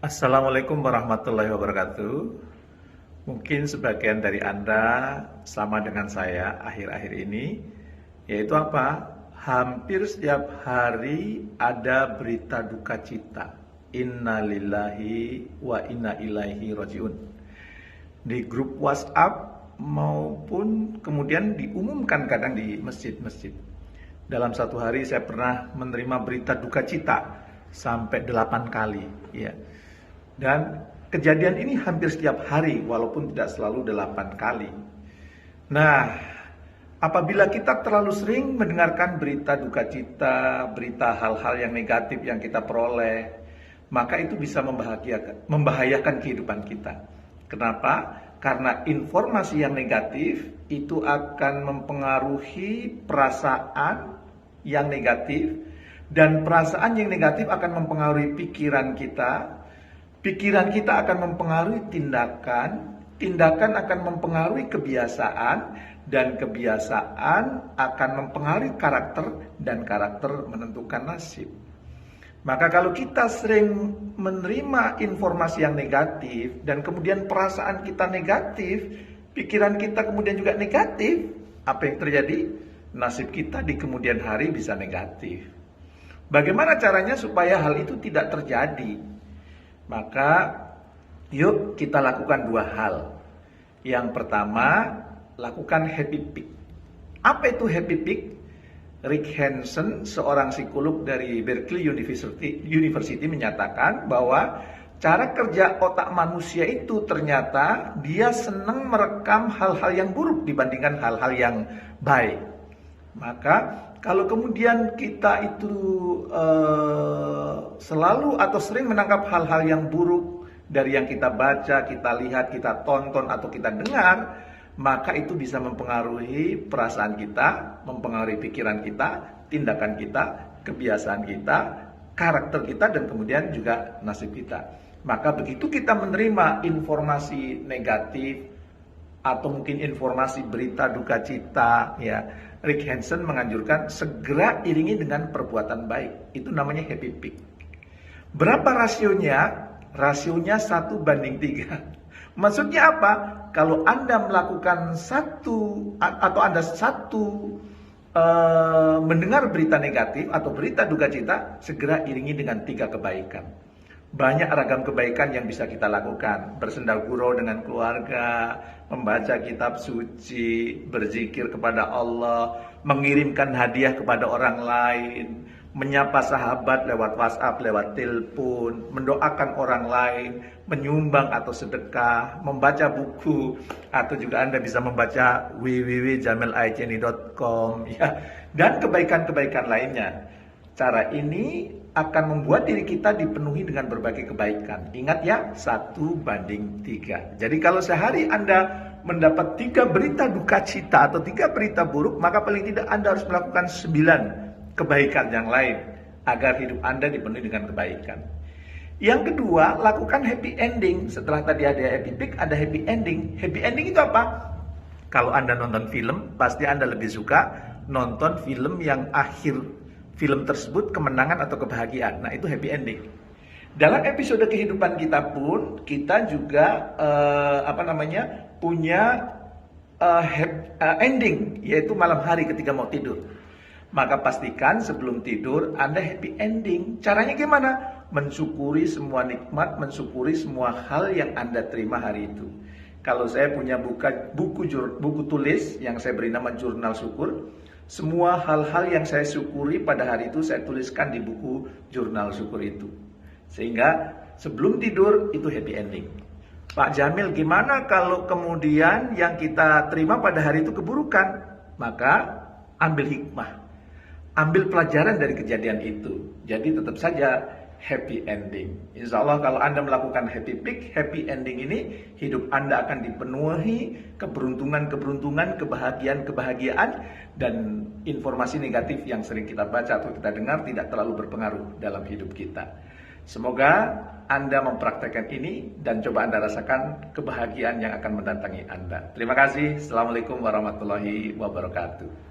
Assalamualaikum warahmatullahi wabarakatuh. Mungkin sebagian dari Anda sama dengan saya akhir-akhir ini, yaitu apa? Hampir setiap hari ada berita duka cita. Inna lillahi wa inna ilaihi rajiun. Di grup WhatsApp maupun kemudian diumumkan kadang di masjid-masjid. Dalam satu hari saya pernah menerima berita duka cita sampai 8 kali, ya. Dan kejadian ini hampir setiap hari, walaupun tidak selalu 8 kali. Nah, apabila kita terlalu sering mendengarkan berita duka cita, berita hal-hal yang negatif yang kita peroleh, maka itu bisa membahayakan kehidupan kita. Kenapa? Karena informasi yang negatif itu akan mempengaruhi perasaan yang negatif, dan perasaan yang negatif akan mempengaruhi pikiran kita. Pikiran kita akan mempengaruhi tindakan, tindakan akan mempengaruhi kebiasaan, dan kebiasaan akan mempengaruhi karakter, dan karakter menentukan nasib. Maka kalau kita sering menerima informasi yang negatif, dan kemudian perasaan kita negatif, pikiran kita kemudian juga negatif, apa yang terjadi? Nasib kita di kemudian hari bisa negatif. Bagaimana caranya supaya hal itu tidak terjadi? Maka yuk kita lakukan 2 hal. Yang pertama, lakukan happy peak. Apa itu happy peak? Rick Hanson, seorang psikolog dari Berkeley University menyatakan bahwa cara kerja otak manusia itu ternyata dia senang merekam hal-hal yang buruk dibandingkan hal-hal yang baik. Maka kalau kemudian kita itu selalu atau sering menangkap hal-hal yang buruk dari yang kita baca, kita lihat, kita tonton, atau kita dengar, maka itu bisa mempengaruhi perasaan kita, mempengaruhi pikiran kita, tindakan kita, kebiasaan kita, karakter kita, dan kemudian juga nasib kita. Maka begitu kita menerima informasi negatif atau mungkin informasi berita duka cita, ya, Rick Hanson menganjurkan segera iringi dengan perbuatan baik. Itu namanya happy peak. Berapa rasionya? Rasionya 1:3. Maksudnya apa? Kalau Anda melakukan mendengar berita negatif atau berita duka cita, segera iringi dengan 3 kebaikan. Banyak ragam kebaikan yang bisa kita lakukan. Bersenda gurau dengan keluarga, membaca kitab suci, berzikir kepada Allah, mengirimkan hadiah kepada orang lain, menyapa sahabat lewat WhatsApp, lewat telepon, mendoakan orang lain, menyumbang atau sedekah, membaca buku, atau juga Anda bisa membaca www.jamilaiceni.com, ya, dan kebaikan-kebaikan lainnya. Cara ini akan membuat diri kita dipenuhi dengan berbagai kebaikan. Ingat ya, 1:3. Jadi kalau sehari Anda mendapat 3 berita duka cita atau 3 berita buruk, maka paling tidak Anda harus melakukan 9 kebaikan yang lain agar hidup Anda dipenuhi dengan kebaikan. Yang kedua, lakukan happy ending. Setelah tadi ada happy peak, ada happy ending. Happy ending itu apa? Kalau Anda nonton film, pasti Anda lebih suka nonton film yang akhir film tersebut kemenangan atau kebahagiaan. Nah, itu happy ending. Dalam episode kehidupan kita pun, kita juga punya ending, yaitu malam hari ketika mau tidur. Maka pastikan sebelum tidur Anda happy ending. Caranya gimana? Mensyukuri semua nikmat, mensyukuri semua hal yang Anda terima hari itu. Kalau saya punya buku tulis yang saya beri nama Jurnal Syukur. Semua hal-hal yang saya syukuri pada hari itu saya tuliskan di buku Jurnal Syukur itu. Sehingga sebelum tidur itu happy ending. Pak Jamil, gimana kalau kemudian yang kita terima pada hari itu keburukan? Maka ambil hikmah. Ambil pelajaran dari kejadian itu. Jadi tetap saja happy ending. Insya Allah kalau Anda melakukan happy peak, happy ending ini, hidup Anda akan dipenuhi keberuntungan, kebahagiaan, dan informasi negatif yang sering kita baca atau kita dengar tidak terlalu berpengaruh dalam hidup kita. Semoga Anda mempraktekkan ini dan coba Anda rasakan kebahagiaan yang akan mendatangi Anda. Terima kasih. Assalamualaikum warahmatullahi wabarakatuh.